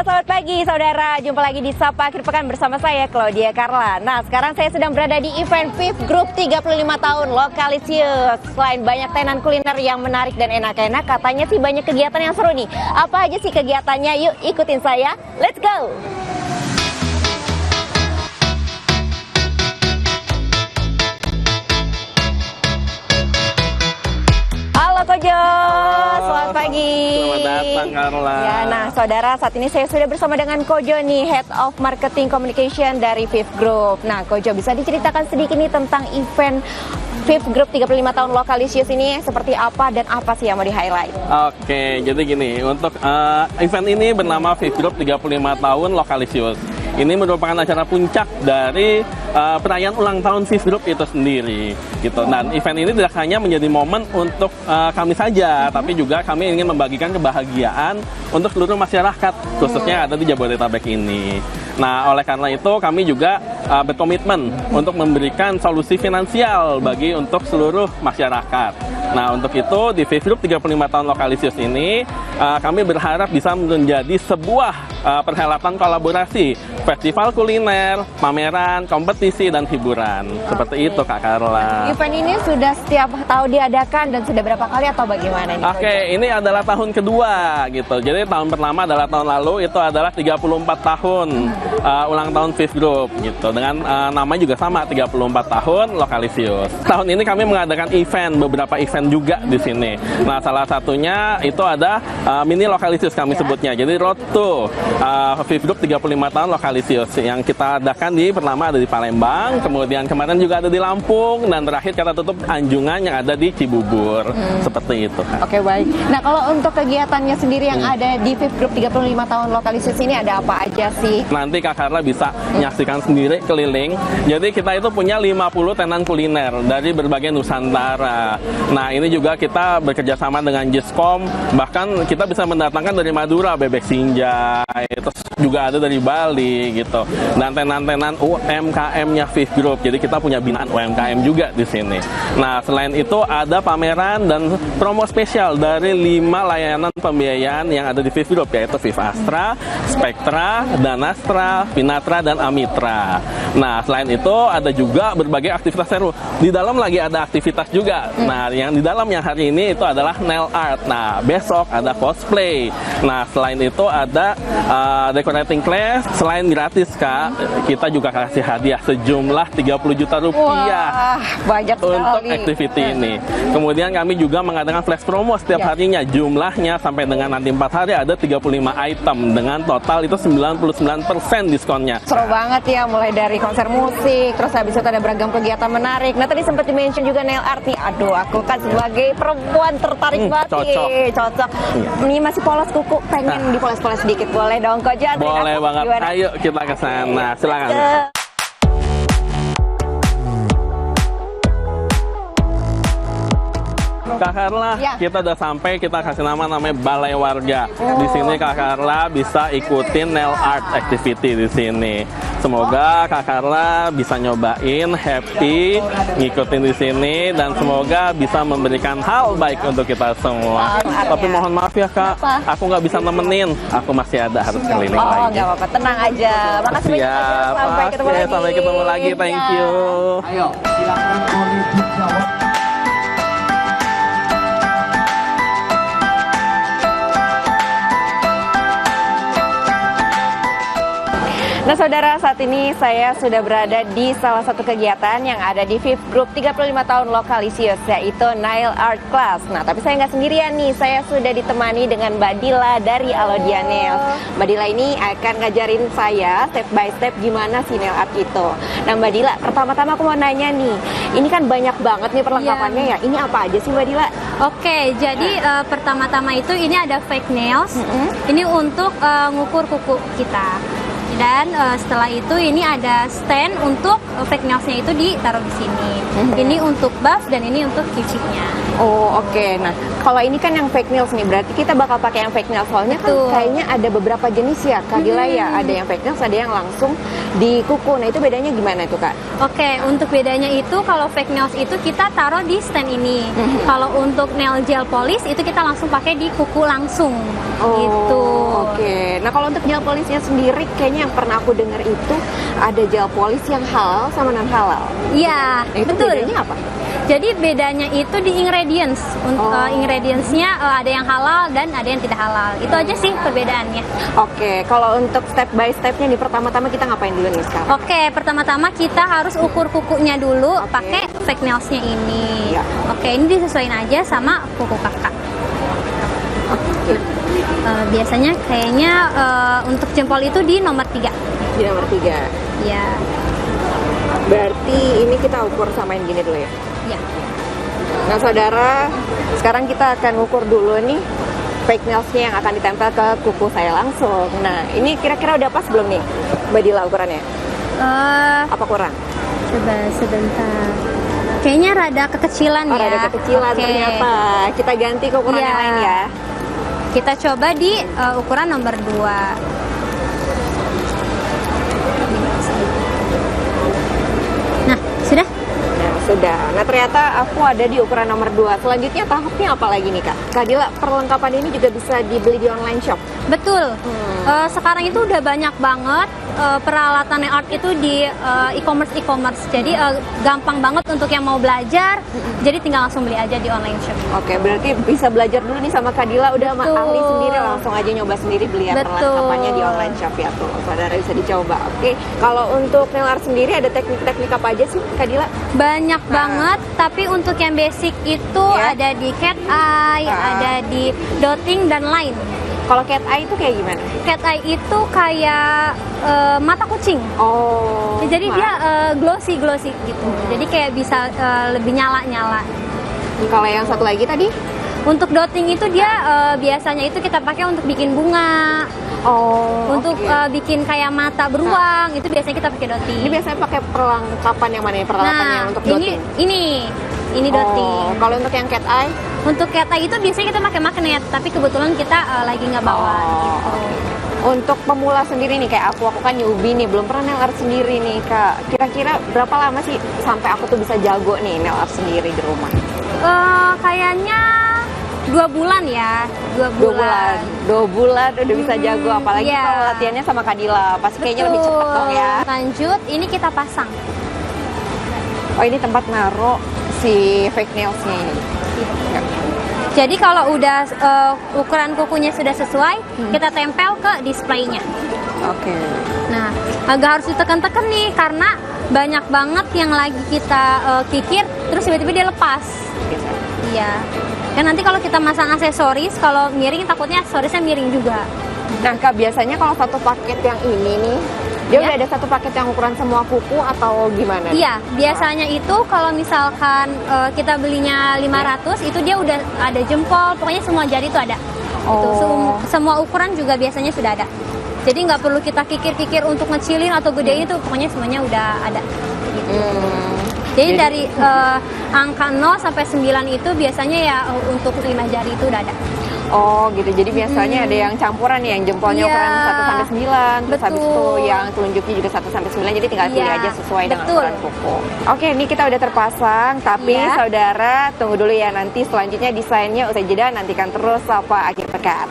Selamat pagi saudara, jumpa lagi di Sapa Akhir Pekan bersama saya Claudia Carla. Nah, sekarang saya sedang berada di event Viv Group 35 tahun Lokalisius. Selain banyak tenan kuliner yang menarik dan enak-enak, katanya sih banyak kegiatan yang seru nih. Apa aja sih kegiatannya? Yuk ikutin saya, let's go! Halo Kojo, selamat pagi. Selamat datang Carla. Ya, nah saudara, saat ini saya sudah bersama dengan Kojo nih, Head of Marketing Communication dari Viv Group. Nah Kojo, bisa diceritakan sedikit nih tentang event Viv Group 35 tahun Lokalisius ini seperti apa dan apa sih yang mau di-highlight? Oke, jadi gini, untuk event ini bernama Viv Group 35 tahun Lokalisius. Ini merupakan acara puncak dari perayaan ulang tahun Viv Group itu sendiri, gitu. Dan event ini tidak hanya menjadi momen untuk kami saja, tapi juga kami ingin membagikan kebahagiaan untuk seluruh masyarakat, khususnya ada di Jabodetabek ini. Nah, oleh karena itu kami juga berkomitmen untuk memberikan solusi finansial bagi untuk seluruh masyarakat. Nah, untuk itu di Viv Group 35 tahun Lokalisius ini kami berharap bisa menjadi sebuah perhelatan kolaborasi, festival kuliner, pameran, kompetisi, dan hiburan. Seperti itu Kak Carla. Event ini sudah setiap tahun diadakan dan sudah berapa kali atau bagaimana ini? Oke, ini adalah tahun kedua gitu. Jadi tahun pertama adalah tahun lalu, itu adalah 34 tahun ulang tahun Viv Group gitu. Dengan nama juga sama, 34 tahun Lokalisius. Tahun ini kami mengadakan beberapa event juga di sini. Nah, salah satunya itu ada mini Lokalisius kami sebutnya. Jadi Road to Viv Group 35 tahun Lokalisius yang kita adakan pertama ada di Palembang, kemudian kemarin juga ada di Lampung, dan terakhir kita tutup Anjungan yang ada di Cibubur. Seperti itu. Oke, baik. Nah, kalau untuk kegiatannya sendiri yang ada di Viv Group 35 tahun Lokalisius ini ada apa aja sih? Nanti Kak Carla bisa menyaksikan sendiri keliling. Jadi kita itu punya 50 tenan kuliner dari berbagai Nusantara. Nah, ini juga kita bekerja sama dengan Giskom, bahkan kita bisa mendatangkan dari Madura bebek sinjai, terus juga ada dari Bali gitu. Dan tenan-tenan UMKM-nya Viv Group. Jadi kita punya binaan UMKM juga di sini. Nah, selain itu ada pameran dan promo spesial dari 5 layanan pembiayaan yang ada di Viv Group, yaitu Viv Astra, Spektra, Danastra, Pinatra, dan Amitra. Nah, selain itu ada juga berbagai aktivitas seru. Di dalam lagi ada aktivitas juga. Nah, yang di dalam yang hari ini itu adalah nail art. Nah, besok ada cosplay. Nah, selain itu ada decorating class. Selain gratis Kak, kita juga kasih hadiah sejumlah 30 juta rupiah. Wah, banyak untuk sekali activity ini. Kemudian kami juga mengadakan flash promo setiap harinya. Jumlahnya sampai dengan nanti 4 hari ada 35 item dengan total itu 99% diskonnya. Seru banget ya, mulai dari konser musik, terus habis itu ada beragam kegiatan menarik. Nah, tadi sempat di-mention juga nail art nih. Aduh, aku kan sebagai perempuan tertarik banget. Cocok. Ini masih polos kuku, pengen dipoles-poles sedikit. Boleh dong, Kojo? Boleh banget. Gimana? Ayo kita ke sana. Silakan. Kak Carla, kita udah sampai, kita kasih namanya Balai Warga. Di sini Kak Carla bisa ikutin nail art activity di sini. Semoga Kak Carla bisa nyobain, happy, ngikutin di sini, dan semoga bisa memberikan hal baik untuk kita semua. Tapi mohon maaf ya Kak, aku nggak bisa nemenin. Aku masih ada harus keliling lagi. Oh, nggak apa-apa, tenang aja. Makasih banyak Kojo. Sampai ketemu lagi. Sampai ketemu lagi, thank you. Ayo, silakan. Nah saudara, saat ini saya sudah berada di salah satu kegiatan yang ada di Viv Group 35 tahun Lokalisius, yaitu Nail Art Class. Nah tapi saya nggak sendirian nih, saya sudah ditemani dengan Mbak Dila dari Alodia Nails. Mbak Dila ini akan ngajarin saya step by step gimana sih nail art itu. Nah Mbak Dila, pertama-tama aku mau nanya nih, ini kan banyak banget nih perlengkapannya ya, ini apa aja sih Mbak Dila? Oke, jadi pertama-tama itu ini ada fake nails, ini untuk ngukur kuku kita. Dan setelah itu ini ada stand untuk fake nailsnya itu ditaruh di sini. Ini untuk buff dan ini untuk QC-nya. Oh oke. Nah kalau ini kan yang fake nails nih, berarti kita bakal pakai yang fake nails. Soalnya kan kayaknya ada beberapa jenis ya Kak Dila ya. Ada yang fake nails, ada yang langsung di kuku. Nah itu bedanya gimana itu Kak? Oke, untuk bedanya itu kalau fake nails itu kita taruh di stand ini. Kalau untuk nail gel polish itu kita langsung pakai di kuku langsung. Oh, gitu. Oke. Nah Nah kalau untuk gel polisnya sendiri, kayaknya yang pernah aku dengar itu ada gel polis yang halal sama non halal. Iya, Nah, itu betul. bedanya apa? Jadi bedanya itu di ingredients. Ingredientsnya ada yang halal dan ada yang tidak halal. Itu aja sih perbedaannya. Oke, kalau untuk step by stepnya nih, pertama-tama kita ngapain dulu nih sekarang? Oke, pertama-tama kita harus ukur kukunya dulu Oke. pakai fake nails-nya ini. Iya. Oke, ini disesuaikan aja sama kuku kakak. Oke, Biasanya kayaknya untuk jempol itu di nomor 3. di nomor 3. Ya, Berarti ini kita ukur samain gini dulu ya. ya. Nah saudara, sekarang kita akan ukur dulu nih fake nails-nya yang akan ditempel ke kuku saya langsung. Nah ini kira-kira udah pas belum nih Mbak Dila ukurannya? Apa kurang? Coba sebentar. Kayaknya rada kekecilan Oh ya. rada kekecilan Oke. ternyata. Kita ganti ke ukuran Iya. yang lain ya. Kita coba di ukuran nomor 2. Nah, sudah? Nah sudah. Nah ternyata aku ada di ukuran nomor 2. Selanjutnya tahapnya apa lagi nih Kak? Kak Dila, perlengkapan ini juga bisa dibeli di online shop. Betul. Sekarang itu udah banyak banget peralatan nail art itu di e-commerce. Jadi gampang banget untuk yang mau belajar. Jadi tinggal langsung beli aja di online shop. Oke, berarti bisa belajar dulu nih sama Kak Dila, udah Betul. ahli sendiri, langsung aja nyoba sendiri beli ya Betul. perlengkapannya di online shop ya tuh. Saudara bisa dicoba. Oke, kalau untuk nail art sendiri ada teknik-teknik apa aja sih Kak Dila? Banyak banget, tapi untuk yang basic itu Ya. ada di cat eye, ada di dotting dan line. Kalau cat eye itu kayak gimana? Cat eye itu kayak mata kucing. Oh. Jadi dia glossy gitu. Jadi kayak bisa lebih nyala. Kalau yang satu lagi tadi? Untuk dotting itu dia biasanya itu kita pakai untuk bikin bunga, Oh. untuk oke. bikin kayak mata beruang. Itu biasanya kita pakai dotting. Ini biasanya pakai perlengkapan yang mana ya? Peralatan yang untuk dotting? ini dotting. Oh, kalau untuk yang cat eye? Untuk cat eye itu biasanya kita pakai magnet, tapi kebetulan kita lagi nggak bawa. Oh, Gitu. Untuk pemula sendiri nih, kayak aku kan newbie nih, belum pernah nail art sendiri nih Kak. Kira-kira berapa lama sih sampai aku tuh bisa jago nih nail art sendiri di rumah? Kayaknya 2 bulan ya, 2 bulan. 2 bulan udah bisa jago, apalagi iya. kalau latihannya sama Kak Dila, pasti kayaknya lebih cepet dong ya. Lanjut, ini kita pasang. Oh ini tempat naruh si fake nails-nya ini. Jadi kalau udah ukuran kukunya sudah sesuai, kita tempel ke displaynya. Oke. Nah, agak harus ditekan-tekan nih karena banyak banget yang lagi kita kikir, terus tiba-tiba dia lepas. Iya. Kan nanti kalau kita masang aksesoris, kalau miring takutnya aksesorisnya miring juga. Nah Kak, biasanya kalau satu paket yang ini nih, dia Ya. udah ada satu paket yang ukuran semua kuku atau gimana? Iya, biasanya itu kalau misalkan kita belinya 500, itu dia udah ada jempol, pokoknya semua jari itu ada. Itu Oh. semua ukuran juga biasanya sudah ada. Jadi nggak perlu kita kikir-kikir untuk ngecilin atau gedein itu, pokoknya semuanya udah ada. Gitu. Jadi dari angka 0 sampai 9 itu biasanya ya untuk 5 jari itu udah ada. Oh gitu, jadi biasanya ada yang campuran nih, yang jempolnya Iya. ukuran 1 sampai 9, terus habis itu Betul. yang telunjuknya juga 1 sampai 9, jadi tinggal pilih Iya, aja sesuai dengan betul. ukuran kuku. Oke, ini kita udah terpasang, tapi Iya. saudara tunggu dulu ya, nanti selanjutnya desainnya usai jeda, nantikan terus Sapa Akhir Pekan.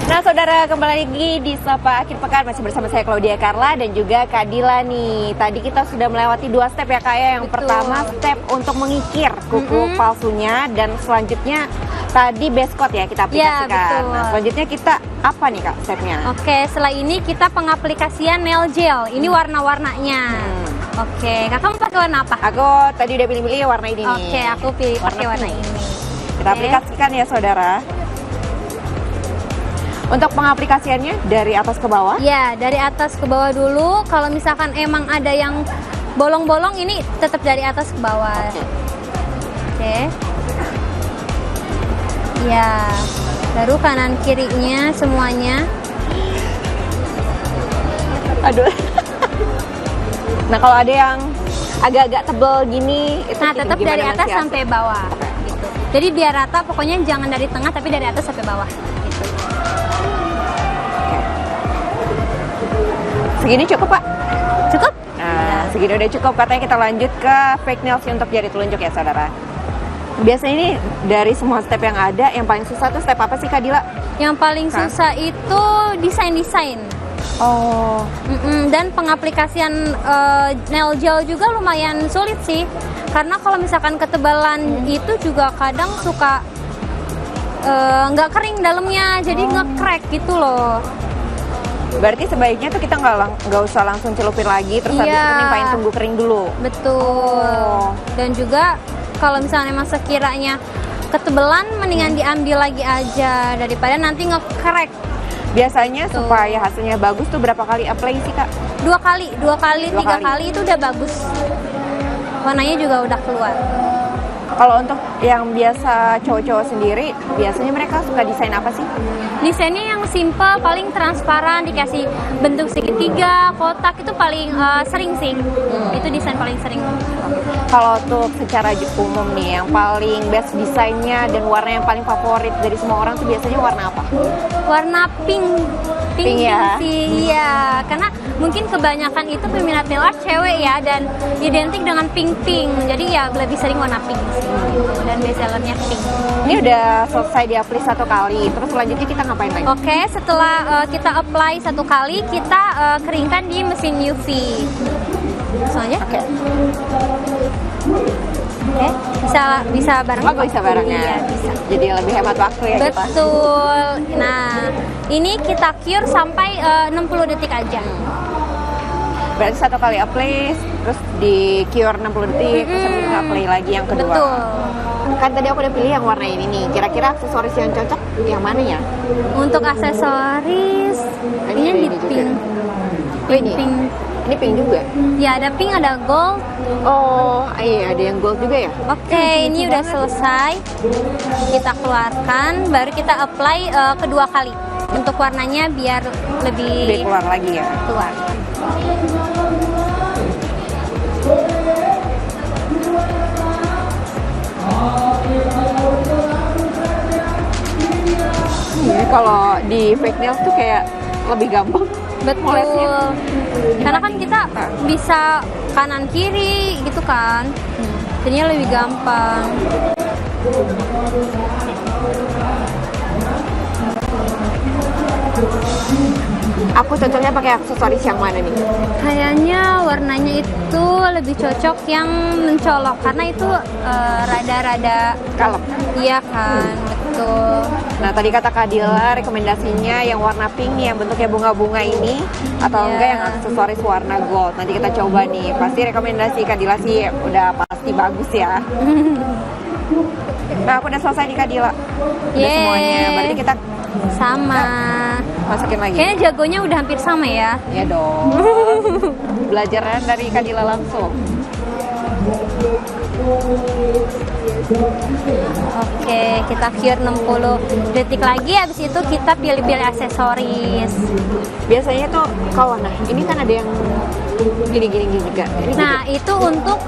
Nah saudara, kembali lagi di Sapa Akhir Pekan, masih bersama saya Claudia Carla dan juga Kak Dila nih. Tadi kita sudah melewati 2 step ya Kak ya. Yang Betul. pertama step untuk mengikir kuku palsunya, dan selanjutnya tadi base coat ya kita aplikasikan. betul. Nah selanjutnya kita apa nih Kak stepnya? Oke, setelah ini kita pengaplikasian nail gel. Ini warna-warnanya. Oke, kakak mau pakai warna apa? Aku tadi udah pilih-pilih warna ini nih. Oke, aku pilih pakai warna pink. ini. Kita aplikasikan ya saudara. Untuk pengaplikasiannya dari atas ke bawah. Ya, dari atas ke bawah dulu. Kalau misalkan emang ada yang bolong-bolong, ini tetap dari atas ke bawah. Oke. Ya, baru kanan kirinya semuanya. Aduh. Nah kalau ada agak-agak tebel gini. Itu Nah, tetap gimana dari atas mensiasati? sampai bawah gitu. Jadi biar rata, pokoknya jangan dari tengah tapi dari atas sampai bawah gitu. Segini cukup, Pak? Cukup? Nah, segini udah cukup. Katanya kita lanjut ke fake nails untuk jari telunjuk ya, saudara. Biasanya ini dari semua step yang ada, yang paling susah tuh step apa sih, Kak Dila? Yang paling Kak? susah itu desain-desain. Oh, Dan pengaplikasian nail gel juga lumayan sulit sih, karena kalau misalkan ketebalan itu juga kadang suka nggak kering dalamnya, jadi nge-crack gitu loh. berarti sebaiknya tuh kita nggak usah langsung celupin lagi, terus habis Iya. itu nimpain tunggu kering dulu. Betul. Oh. Dan juga kalau misalnya emang sekiranya ketebalan, mendingan diambil lagi aja daripada nanti nge-crack. Biasanya Tuh. supaya hasilnya bagus tuh berapa kali apply sih, Kak? 2 kali, 3 kali. kali itu udah bagus. Warnanya juga udah keluar. Kalau untuk yang biasa cowok-cowok sendiri, biasanya mereka suka desain apa sih? Desainnya yang simple, paling transparan, dikasih bentuk segitiga, kotak, itu paling sering sih. Itu desain paling sering. Kalau untuk secara umum nih, yang paling best desainnya dan warna yang paling favorit dari semua orang tuh biasanya warna apa? Warna pink. Pink ya? Sih, iya. Karena mungkin kebanyakan itu peminat nail art cewek ya, dan identik dengan pink. Jadi ya lebih sering warna pink sih. Dan bestsellernya pink. Ini udah selesai di-apply 1 kali, terus selanjutnya kita ngapain lagi? Oke, setelah kita apply 1 kali, kita keringkan di mesin UV. Langsung aja. Oke. Oke, bisa bareng. Oh, bisa barengan. Iya, bisa. Jadi lebih hemat waktu ya kita. Betul. Nah, ini kita cure sampai 60 detik aja. Berarti 1 kali apply, terus di cure 60 detik, terus habis itu apply lagi yang kedua. Betul. Kan tadi aku udah pilih yang warna ini nih. Kira-kira aksesoris yang cocok yang mana ya? Untuk aksesoris, Ini ini ada di ini juga. pink. Oh, ini ya? Pink. Ini pink juga. Ya, ada pink, ada gold. Oh, iya ada yang gold juga ya? Oke, ini udah selesai. Kita keluarkan, baru kita apply kedua kali. Untuk warnanya biar Lebih lebih keluar lagi ya. keluar. Jadi kalau di fake nails tuh kayak lebih gampang. Molesnya. Betul. Karena kan kita bisa kanan kiri gitu kan. Jadinya lebih gampang. Aku cocoknya pakai aksesoris yang mana nih? Kayaknya warnanya itu lebih cocok yang mencolok karena itu rada-rada Kalem. iya kan, betul. Nah tadi kata Kak Dila rekomendasinya yang warna pink nih, yang bentuknya bunga-bunga ini, atau Iya. enggak yang aksesoris warna gold. Nanti kita coba nih. Pasti rekomendasi Kak Dila sih udah pasti bagus ya. Nah aku udah selesai nih Kak Dila. Udah Yeay. semuanya. Berarti kita Sama. masukin lagi. Kayaknya jagonya udah hampir sama ya. Ya dong. Belajarnya dari Kak Dila langsung. Oke, kita cure 60 detik lagi, habis itu kita pilih-pilih aksesoris. Biasanya tuh kalau ini kan ada yang gini juga. Ini Nah, itu untuk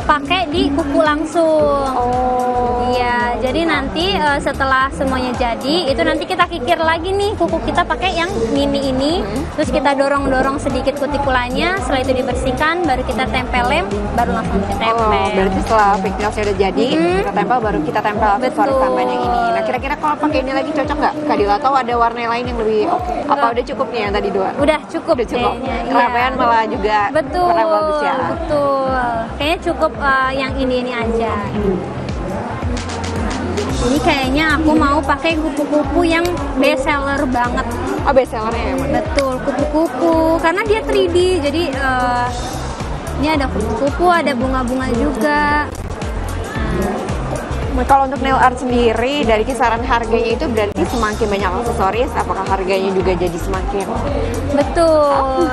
pakai di kuku langsung. Oh. Iya, jadi nanti setelah semuanya jadi, itu nanti kita kikir lagi nih kuku kita pakai yang mini ini, terus kita dorong-dorong sedikit kutikulannya, setelah itu dibersihkan, baru kita tempel lem, baru langsung kita Oh, tempel. berarti setelah fake nailsnya udah jadi, kita tempel baru kita tempel aksesoris Betul. tambahan yang ini. Nah, kira-kira kalau pakai ini lagi cocok nggak, Kak Dila? Atau ada warna lain yang lebih oke? Apa udah cukup nih yang tadi 2? Udah cukup, Udah cukup. kayaknya. Iya. Keramaian malah juga Betul, kurang bagus ya. betul. Kayaknya cukup yang ini aja. Ini kayaknya aku mau pakai kupu-kupu yang best seller banget. Oh, best sellernya yang mana? Betul, kupu-kupu. Karena dia 3D, jadi ini ada kupu-kupu, ada bunga-bunga juga. Nah, kalau untuk nail art sendiri, dari kisaran harganya itu berarti semakin banyak aksesoris, apakah harganya juga jadi semakin? Betul.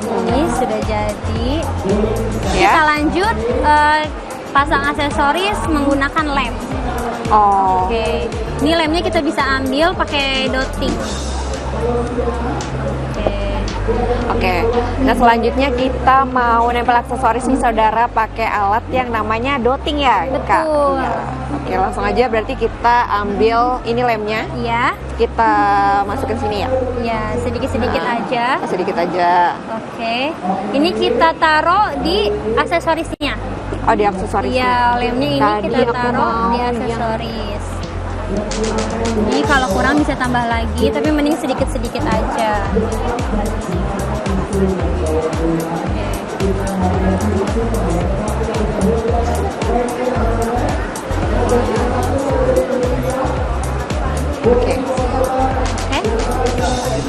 Ini sudah jadi. Ya? Kita lanjut pasang aksesoris menggunakan lem. Oh, Oke, ini lemnya kita bisa ambil pakai dotting. Oke, Oke, nah selanjutnya kita mau nempel aksesoris nih saudara pakai alat yang namanya dotting ya, Kak? Betul. Iya. Oke, langsung aja berarti kita ambil ini lemnya, Iya. kita masukin sini ya, Ya, sedikit-sedikit aja. sedikit aja. Oke. Ini kita taruh di aksesorisnya. Oh, di aksesorisnya. Iya, lemnya ini Tadi kita aku taruh mau di yang- aksesoris. Ini kalau kurang bisa tambah lagi, tapi mending sedikit-sedikit aja. Oke. Oke.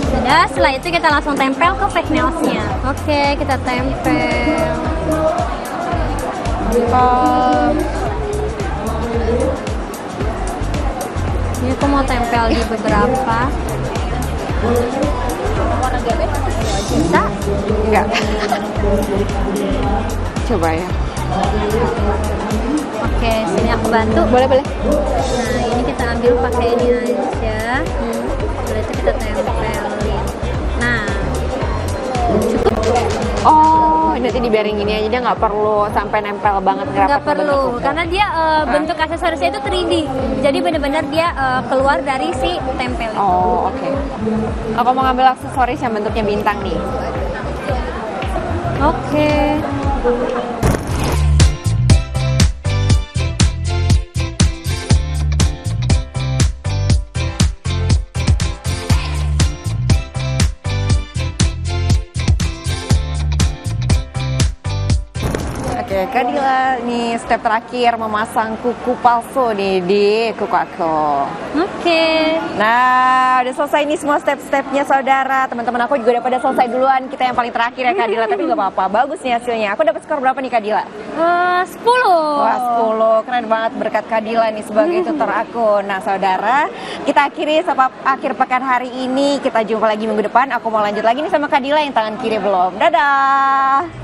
Sudah, setelah itu kita langsung tempel ke fake nails-nya. Oke, kita tempel. Ini aku mau tempel di beberapa. Bisa? Enggak. Coba ya. Oke, sini aku bantu. Boleh, boleh. Nah, ini kita ambil pakai ini aja. Setelah itu kita tempelin. Nah, Oh, nanti dibiarin gini aja, dia nggak perlu sampai nempel banget nggak perlu karena dia bentuk aksesorisnya itu 3D. Jadi benar-benar dia keluar dari si tempel itu. Oh, oke. Aku mau ngambil aksesoris yang bentuknya bintang nih. Oke. Oke, Kak Dila, nih step terakhir memasang kuku palsu nih di kuku aku. Oke. Nah, udah selesai nih semua step-stepnya saudara. Teman-teman aku juga udah pada selesai duluan. Kita yang paling terakhir ya Kak Dila, tapi nggak apa-apa. Bagus nih hasilnya. Aku dapat skor berapa nih Kak Dila? 10. Wah, 10. Keren banget berkat Kak Dila nih sebagai tutor aku. Nah, saudara, kita akhiri sampai akhir pekan hari ini. Kita jumpa lagi minggu depan. Aku mau lanjut lagi nih sama Kak Dila yang tangan kiri belum. Dadah!